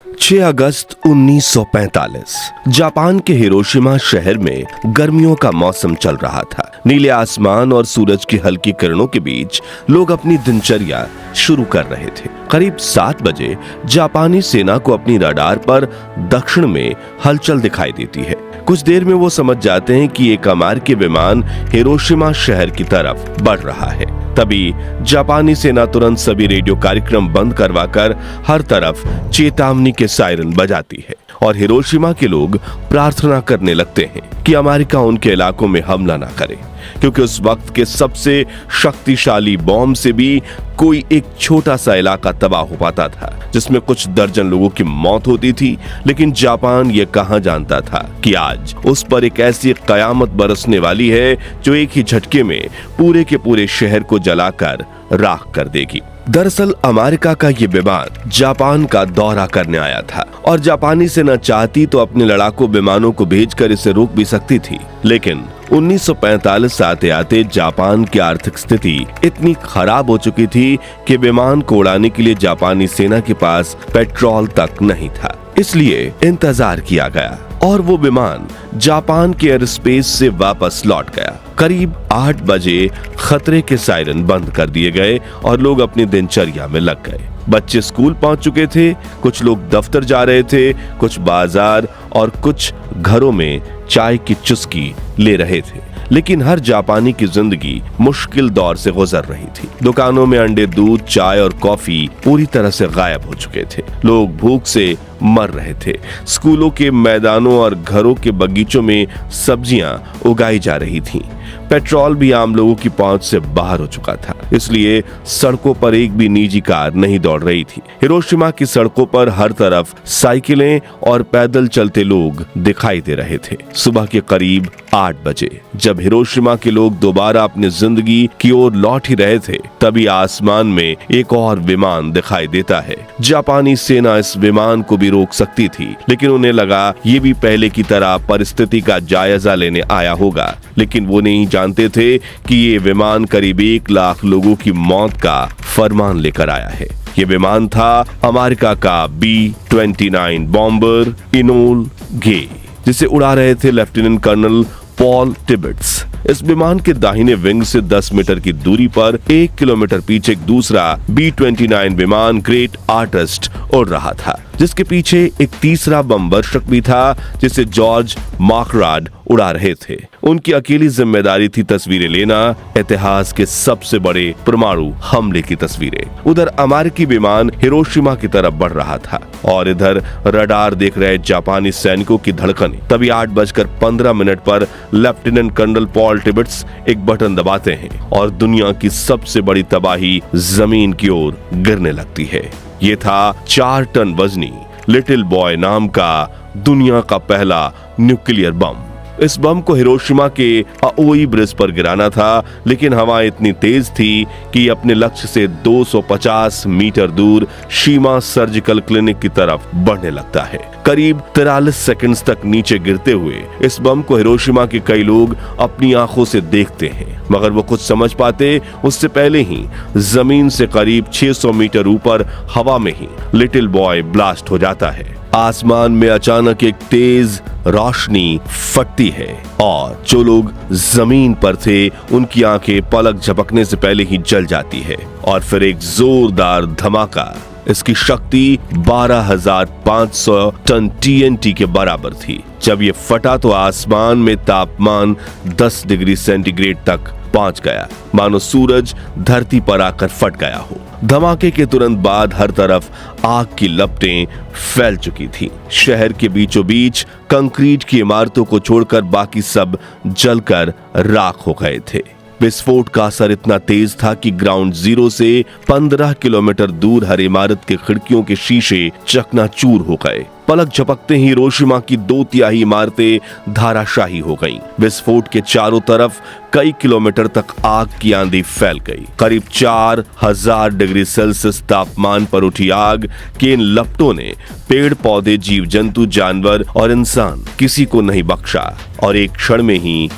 6 अगस्त 1945 Japan के Hiroshima शहर में गर्मियों का मौसम चल रहा था। नीले आसमान और सूरज की हल्की किरणों के बीच लोग अपनी दिनचर्या शुरू कर रहे थे। करीब 7 बजे जापानी सेना को अपनी रडार पर दक्षिण में हलचल दिखाई देती है। कुछ देर में वो समझ जाते हैं कि एक अमेरिकी विमान हिरोशिमा शहर की तरफ बढ़ रहा है। तभी जापानी सेना तुरंत सभी रेडियो कार्यक्रम बंद करवाकर हर तरफ चेतावनी के सायरन बजाती है और हिरोशिमा के लोग प्रार्थना करने लगते हैं कि अमेरिका उनके इलाकों में हमला ना करे, क्योंकि उस वक्त के सबसे शक्तिशाली बॉम्ब से भी कोई एक छोटा सा इलाका तबाह हो पाता था, जिसमें कुछ दर्जन लोगों की मौत होती थी। लेकिन जापान ये कहां जानता था कि आज उस पर एक ऐसी कयामत बरसने वाली है जो एक ही झटके में पूरे के पूरे शहर को जलाकर राख कर देगी। दरअसल अमेरिका का ये विमान जापान का दौरा करने आया था और जापानी सेना चाहती तो अपने लड़ाकू विमानों को भेजकर इसे रोक भी सकती थी, लेकिन 1945 आते आते जापान की आर्थिक स्थिति इतनी खराब हो चुकी थी कि विमान को उड़ाने के लिए जापानी सेना के पास पेट्रोल तक नहीं था। इसलिए इंतजार किया गया और वो विमान जापान के एयर स्पेस से वापस लौट गया। करीब 8 बजे खतरे के सायरन बंद कर दिए गए और लोग अपनी दिनचर्या में लग गए। बच्चे स्कूल पहुंच चुके थे, कुछ लोग दफ्तर जा रहे थे, कुछ बाजार और कुछ घरों में चाय की चुस्की ले रहे थे। लेकिन हर जापानी की जिंदगी मुश्किल दौर से गुजर रही थी। दुकानों में अंडे, दूध, चाय और कॉफी पूरी तरह से गायब हो चुके थे। लोग भूख से मर रहे थे। स्कूलों के मैदानों और घरों के बगीचों में सब्जियां उगाई जा रही थीं। पेट्रोल भी आम लोगों की पहुंच से बाहर हो चुका था, इसलिए सड़कों पर एक भी निजी कार नहीं दौड़ रही थी। हिरोशिमा की सड़कों पर हर तरफ साइकिलें और पैदल चलते लोग दिखाई दे रहे थे। सुबह के करीब 8 बजे जब हिरोशिमा के लोग दोबारा अपनी जिंदगी की ओर लौट ही रहे थे, तभी आसमान में एक और विमान दिखाई देता है। जापानी सेना इस विमान को भी रोक सकती थी, लेकिन उन्हें लगा ये भी पहले की तरह परिस्थिति का जायजा लेने आया होगा। लेकिन वो नहीं जानते थे कि ये विमान करीब 1 लाख लोगों की मौत का फरमान लेकर आया है। ये विमान था अमेरिका का B-29 बॉम्बर इनोल गे, जिसे उड़ा रहे थे लेफ्टिनेंट कर्नल पॉल टिबेट्स। इस विमान के दाहिने विंग से 10 मीटर की दूरी पर 1 किलोमीटर पीछे एक दूसरा B-29 विमान ग्रेट आर्टिस्ट उड़ रहा था, जिसके पीछे एक तीसरा बम वर्षक भी था, जिसे जॉर्ज मार्कराड उड़ा रहे थे। उनकी अकेली जिम्मेदारी थी तस्वीरें लेना, इतिहास के सबसे बड़े परमाणु हमले की तस्वीरें। उधर अमेरिकी विमान हिरोशिमा की तरफ बढ़ रहा था और इधर रडार देख रहे जापानी सैनिकों की धड़कन। तभी 8:15 पर लेफ्टिनेंट कर्नल पॉल टिबेट्स एक बटन दबाते हैं और दुनिया की सबसे बड़ी तबाही जमीन की ओर गिरने लगती है। ये था 4 टन वजनी लिटिल बॉय नाम का दुनिया का पहला न्यूक्लियर बम। इस बम को हिरोशिमा के अओई ब्रिज पर गिराना था, लेकिन हवा इतनी तेज थी कि अपने लक्ष्य से 250 मीटर दूर शीमा सर्जिकल क्लिनिक की तरफ बढ़ने लगता है। करीब 43 सेकंड्स तक नीचे गिरते हुए इस बम को हिरोशिमा के कई लोग अपनी आंखों से देखते हैं, मगर वो कुछ समझ पाते उससे पहले ही जमीन से करीब 600 मीटर ऊपर हवा में ही लिटिल बॉय ब्लास्ट हो जाता है। आसमान में अचानक एक तेज रोशनी फटती है और जो लोग जमीन पर थे उनकी आंखें पलक झपकने से पहले ही जल जाती है और फिर एक जोरदार धमाका। इसकी शक्ति 12,500 टन TNT के बराबर थी। जब ये फटा तो आसमान में तापमान 10 डिग्री सेंटीग्रेड तक पहुंच गया, मानो सूरज धरती पर आकर फट गया हो। धमाके के तुरंत बाद हर तरफ आग की लपटें फैल चुकी थी। शहर के बीचों बीच कंक्रीट की इमारतों को छोड़कर बाकी सब जलकर राख हो गए थे। विस्फोट का असर इतना तेज था कि ग्राउंड जीरो से 15 किलोमीटर दूर हर इमारत के खिड़कियों के शीशे चकनाचूर हो गए। पलक झपकते ही हिरोशिमा की 2/3 इमारतें धाराशाही हो गईं। विस्फोट के चारों तरफ कई किलोमीटर तक आग की आंधी फैल गई। करीब 4000 डिग्री सेल्सियस तापमान पर उठी आग के इन लपटों ने पेड़ पौधे, जीव जंतु, जानवर और इंसान किसी को नहीं बख्शा और एक क्षण में ही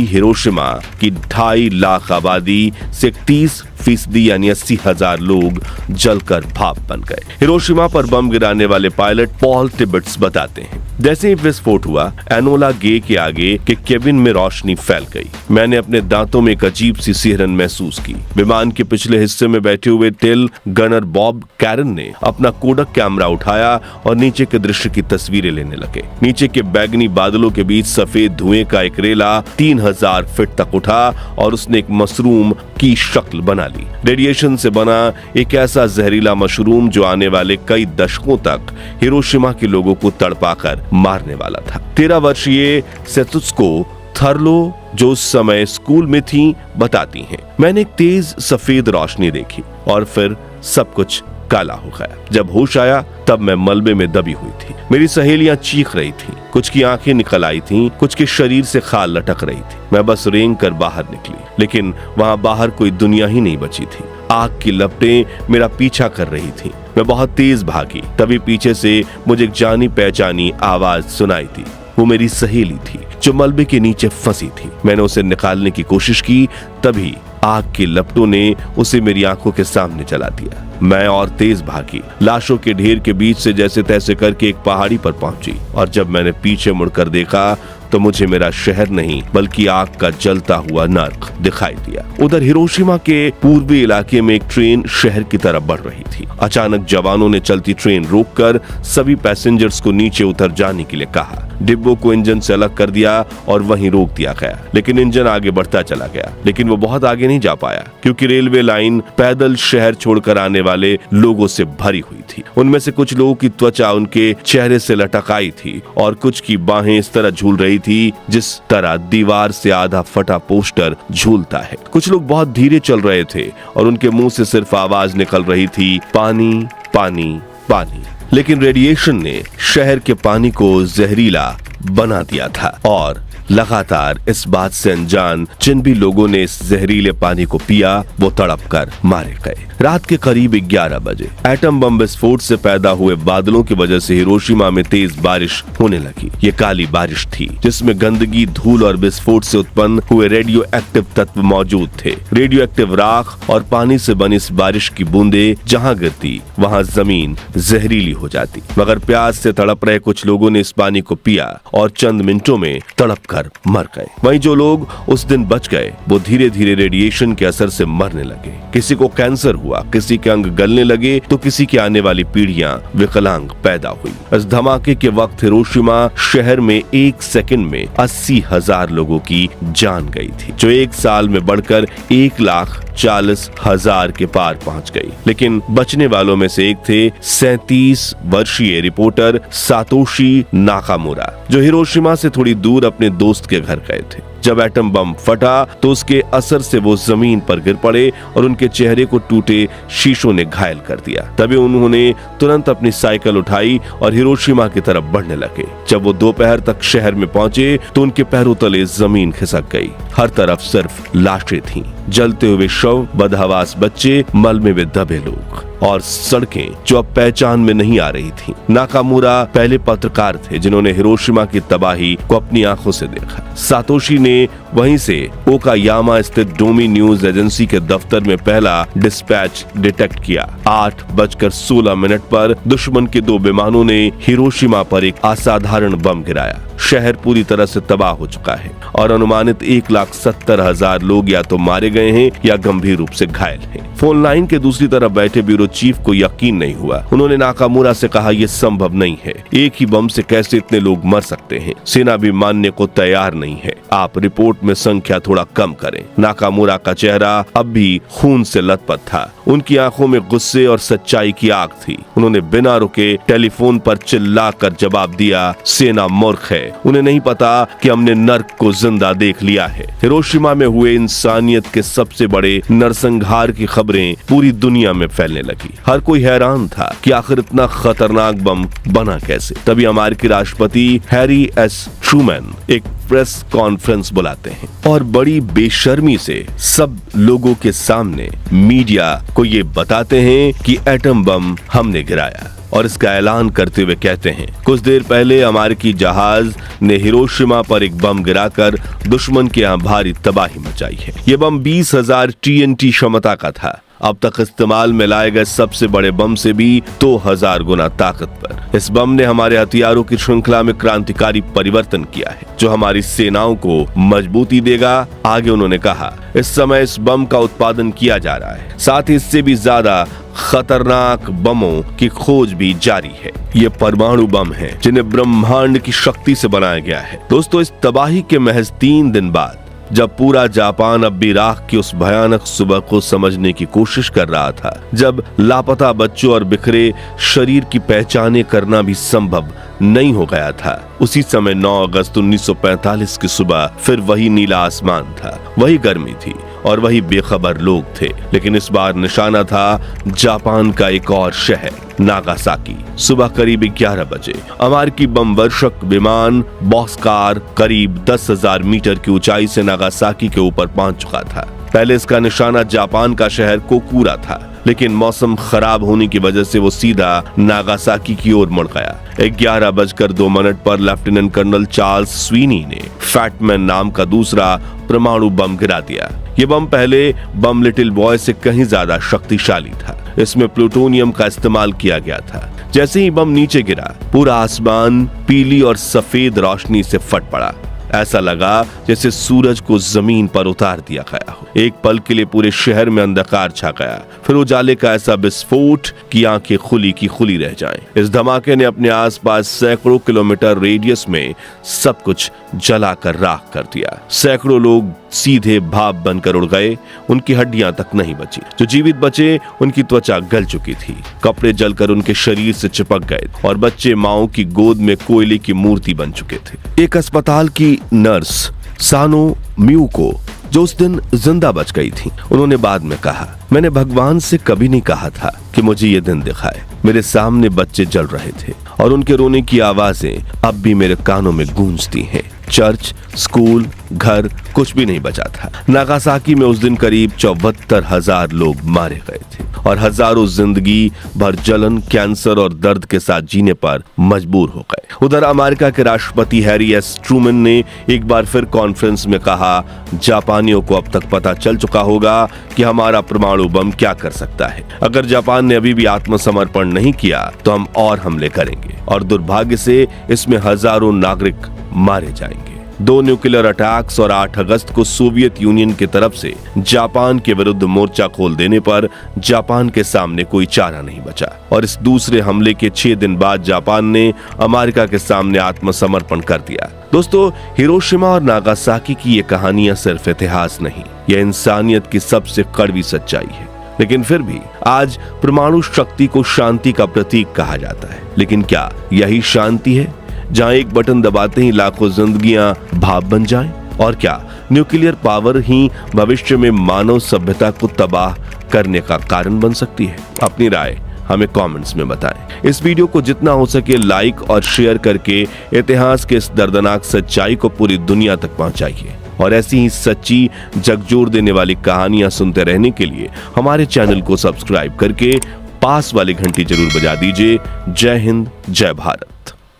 हिरोशिमा की 2.5 लाख आबादी से 30 80% यानी 80,000 लोग जलकर भाप बन गए। हिरोशिमा पर बम गिराने वाले पायलट पॉल टिबेट्स बताते हैं, जैसे ही विस्फोट हुआ, एनोला गे के आगे के केबिन में रोशनी फैल गई। मैंने अपने दांतों में एक अजीब सी सिहरन महसूस की। विमान के पिछले हिस्से में बैठे हुए टेल गनर बॉब कैरन ने अपना कोडक कैमरा उठाया और नीचे के दृश्य की तस्वीरें लेने लगे। नीचे के बैगनी बादलों के बीच सफेद धुएं का एक रेला 3000 फीट तक उठा और उसने एक मशरूम की शक्ल बना ली। रेडिएशन से बना एक ऐसा जहरीला मशरूम जो आने वाले कई दशकों तक हिरोशिमा के लोगों को तड़पाकर मारने वाला था। 13 वर्षीय सेतुत्सुको थर्लो, जो उस समय स्कूल में थी, बताती हैं, मैंने एक तेज सफेद रोशनी देखी और फिर सब कुछ काला हो गया। जब होश आया तब मैं मलबे में दबी हुई थी। मेरी सहेलियां चीख रही थीं, कुछ की आंखें निकल आई थीं, कुछ के शरीर से खाल लटक रही थी। मैं बस रेंग कर बाहर निकली, लेकिन वहां बाहर कोई दुनिया ही नहीं बची थी। आग की लपटें मेरा पीछा कर रही थी। मैं बहुत तेज भागी, तभी पीछे से मुझे एक जानी पहचानी आवाज सुनाई दी। वो मेरी सहेली थी जो मलबे के नीचे फंसी थी। मैंने उसे निकालने की कोशिश की, तभी आग की लपटों ने उसे मेरी आंखों के सामने जला दिया। मैं और तेज भागी, लाशों के ढेर के बीच से जैसे तैसे करके एक पहाड़ी पर पहुंची, और जब मैंने पीछे मुड़कर देखा तो मुझे मेरा शहर नहीं बल्कि आग का जलता हुआ नर्क दिखाई दिया। उधर हिरोशिमा के पूर्वी इलाके में एक ट्रेन शहर की तरफ बढ़ रही थी। अचानक जवानों ने चलती ट्रेन रोककर सभी पैसेंजर्स को नीचे उतर जाने के लिए कहा। डिब्बों को इंजन से अलग कर दिया और वहीं रोक दिया गया, लेकिन इंजन आगे बढ़ता चला गया। लेकिन वो बहुत आगे नहीं जा पाया, क्योंकि रेलवे लाइन पैदल शहर छोड़कर आने वाले लोगों से भरी हुई थी। उनमें से कुछ लोगों की त्वचा उनके चेहरे से लटक आई थी और कुछ की बाहें इस तरह झूल रही थी जिस तरह दीवार से आधा फटा पोस्टर झूलता है। कुछ लोग बहुत धीरे चल रहे थे और उनके मुंह से सिर्फ आवाज निकल रही थी, पानी पानी पानी। लेकिन रेडिएशन ने शहर के पानी को जहरीला बना दिया था और लगातार इस बात से अनजान जिन भी लोगों ने इस जहरीले पानी को पिया वो तड़प कर मारे गए। रात के करीब 11 बजे एटम बम विस्फोट से पैदा हुए बादलों की वजह से हिरोशिमा में तेज बारिश होने लगी। ये काली बारिश थी जिसमें गंदगी, धूल और विस्फोट से उत्पन्न हुए रेडियो एक्टिव तत्व मौजूद थे। रेडियो एक्टिव राख और पानी से बनी इस बारिश की बूंदे जहाँ गिरती वहाँ जमीन जहरीली हो जाती। मगर प्यास से तड़प रहे कुछ लोगों ने इस पानी को पिया और चंद मिनटों में तड़प कर मर गए। वहीं जो लोग उस दिन बच गए वो धीरे धीरे रेडिएशन के असर से मरने लगे। किसी को कैंसर हुआ, किसी के अंग गलने लगे तो किसी की आने वाली पीढ़ियां विकलांग पैदा हुई। इस धमाके के वक्त हिरोशिमा शहर में 1 सेकंड में 80,000 लोगों की जान गई थी, जो 1 साल में बढ़कर 1,40,000 के पार पहुंच गई। लेकिन बचने वालों में से एक थे 37 वर्षीय रिपोर्टर सातोशी नाकामुरा, जो हिरोशिमा से थोड़ी दूर अपने दोस्त के घर गए थे। जब एटम बम फटा तो उसके असर से वो जमीन पर गिर पड़े और उनके चेहरे को टूटे शीशों ने घायल कर दिया। तभी उन्होंने तुरंत अपनी साइकिल उठाई और हिरोशिमा की तरफ बढ़ने लगे। जब वो दोपहर तक शहर में पहुंचे तो उनके पैरों तले जमीन खिसक गई। हर तरफ सिर्फ लाशें थीं, जलते हुए शव, बदहवास बच्चे, मलबे में दबे लोग और सड़कें जो अब पहचान में नहीं आ रही थीं। नाकामुरा पहले पत्रकार थे जिन्होंने हिरोशिमा की तबाही को अपनी आंखों से देखा। सातोशी ने वहीं से ओकायामा स्थित डोमी न्यूज एजेंसी के दफ्तर में पहला डिस्पैच डिटेक्ट किया। 8:16 पर दुश्मन के 2 विमानों ने हिरोशिमा पर एक असाधारण बम गिराया। शहर पूरी तरह से तबाह हो चुका है और अनुमानित 1,70,000 लोग या तो मारे गए हैं या गंभीर रूप से घायल हैं। फोन लाइन के दूसरी तरफ बैठे ब्यूरो चीफ को यकीन नहीं हुआ। उन्होंने नाकामुरा से कहा, यह संभव नहीं है, एक ही बम से कैसे इतने लोग मर सकते हैं? सेना भी मानने को तैयार नहीं है, आप रिपोर्ट में संख्या थोड़ा कम करें। नाकामुरा का चेहरा अब भी खून से लथपथ था। उनकी आंखों में गुस्से और सच्चाई की आग थी। उन्होंने बिना रुके टेलीफोन पर चिल्लाकर जवाब दिया, सेना मूर्ख है, उन्हें नहीं पता कि हमने नर्क को जिंदा देख लिया है। हिरोशिमा में हुए इंसानियत के सबसे बड़े नरसंहार की खबरें पूरी दुनिया में फैलने लगी। हर कोई हैरान था कि आखिर इतना खतरनाक बम बना कैसे। तभी अमेरिकी राष्ट्रपति हैरी एस ट्रूमैन एक प्रेस कॉन्फ्रेंस बुलाते हैं और बड़ी बेशर्मी से सब लोगों के सामने मीडिया को ये बताते हैं कि एटम बम हमने गिराया। और इसका ऐलान करते हुए कहते हैं, कुछ देर पहले अमेरिकी जहाज ने हिरोशिमा पर एक बम गिराकर दुश्मन के यहाँ भारी तबाही मचाई है। ये बम 20,000 TNT क्षमता का था। अब तक इस्तेमाल में लाए गए सबसे बड़े बम से भी 2000 गुना ताकतवर। इस बम ने हमारे हथियारों की श्रृंखला में क्रांतिकारी परिवर्तन किया है, जो हमारी सेनाओं को मजबूती देगा। आगे उन्होंने कहा, इस समय इस बम का उत्पादन किया जा रहा है, साथ ही इससे भी ज्यादा खतरनाक बमों की खोज भी जारी है। ये परमाणु बम है जिन्हें ब्रह्मांड की शक्ति से बनाया गया है। दोस्तों, इस तबाही के महज 3 दिन बाद, जब पूरा जापान अब भी राख की उस भयानक सुबह को समझने की कोशिश कर रहा था, जब लापता बच्चों और बिखरे शरीर की पहचाने करना भी संभव नहीं हो गया था, उसी समय 9 अगस्त 1945 की सुबह फिर वही नीला आसमान था, वही गर्मी थी और वही बेखबर लोग थे। लेकिन इस बार निशाना था जापान का एक और शहर, नागासाकी। सुबह करीब 11 बजे अमेरिकी बम वर्षक विमान बॉक्सकार करीब 10,000 मीटर की ऊंचाई से नागासाकी के ऊपर पहुंच चुका था। पहले इसका निशाना जापान का शहर कोकूरा था, लेकिन मौसम खराब होने की वजह से वो सीधा नागासाकी की ओर मुड़ गया। 11:02 पर लेफ्टिनेंट कर्नल चार्ल्स स्वीनी ने फैटमैन नाम का दूसरा परमाणु बम गिरा दिया। ये बम पहले बम लिटिल बॉय से कहीं ज्यादा शक्तिशाली था। इसमें प्लूटोनियम का इस्तेमाल किया गया था। जैसे ही बम नीचे गिरा, पूरा आसमान पीली और सफेद रोशनी से फट पड़ा। ऐसा लगा जैसे सूरज को जमीन पर उतार दिया गया हो। एक पल के लिए पूरे शहर में अंधकार छा गया, फिर उजाले का ऐसा विस्फोट कि आंखें खुली की खुली रह जाएं। इस धमाके ने अपने आसपास सैकड़ों किलोमीटर रेडियस में सब कुछ जलाकर राख कर दिया। सैकड़ों लोग सीधे भाप बनकर उड़ गए, उनकी हड्डियां तक नहीं बची। जो जीवित बचे, उनकी त्वचा गल चुकी थी, कपड़े जलकर उनके शरीर से चिपक गए और बच्चे माओ की गोद में कोयले की मूर्ति बन चुके थे। एक अस्पताल की नर्स सानो म्यूको, जो उस दिन जिंदा बच गई थी, उन्होंने बाद में कहा, मैंने भगवान से कभी नहीं कहा था कि मुझे ये दिन दिखाए। मेरे सामने बच्चे जल रहे थे और उनके रोने की आवाजें अब भी मेरे कानों में गूंजती हैं। चर्च, स्कूल, घर, कुछ भी नहीं बचा था। नागासाकी में उस दिन करीब 74,000 लोग मारे गए थे और हजारों जिंदगी भर जलन, कैंसर और दर्द के साथ जीने पर मजबूर हो गए। उधर अमेरिका के राष्ट्रपति हैरी एस ट्रूमन ने एक बार फिर कॉन्फ्रेंस में कहा, जापानियों को अब तक पता चल चुका होगा कि हमारा परमाणु बम क्या कर सकता है। अगर जापान ने अभी भी आत्मसमर्पण नहीं किया तो हम और हमले करेंगे और दुर्भाग्य से इसमें हजारों नागरिक मारे जाएंगे। 2 न्यूक्लियर अटैक्स और 8 अगस्त को सोवियत यूनियन की तरफ से जापान के विरुद्ध मोर्चा खोल देने पर जापान के सामने कोई चारा नहीं बचा और इस दूसरे हमले के 6 दिन बाद जापान ने अमेरिका के सामने आत्मसमर्पण कर दिया। दोस्तों, हिरोशिमा और नागासाकी की ये कहानियां सिर्फ इतिहास नहीं, यह इंसानियत की सबसे कड़वी सच्चाई है। लेकिन फिर भी आज परमाणु शक्ति को शांति का प्रतीक कहा जाता है। लेकिन क्या यही शांति है, जहां एक बटन दबाते ही लाखों जिंदगियां भाप बन जाएं? और क्या न्यूक्लियर पावर ही भविष्य में मानव सभ्यता को तबाह करने का कारण बन सकती है? अपनी राय हमें कमेंट्स में बताएं। इस वीडियो को जितना हो सके लाइक और शेयर करके इतिहास के इस दर्दनाक सच्चाई को पूरी दुनिया तक पहुंचाइए और ऐसी ही सच्ची झकझोर देने वाली कहानियां सुनते रहने के लिए हमारे चैनल को सब्सक्राइब करके पास वाली घंटी जरूर बजा दीजिए। जय हिंद, जय भारत।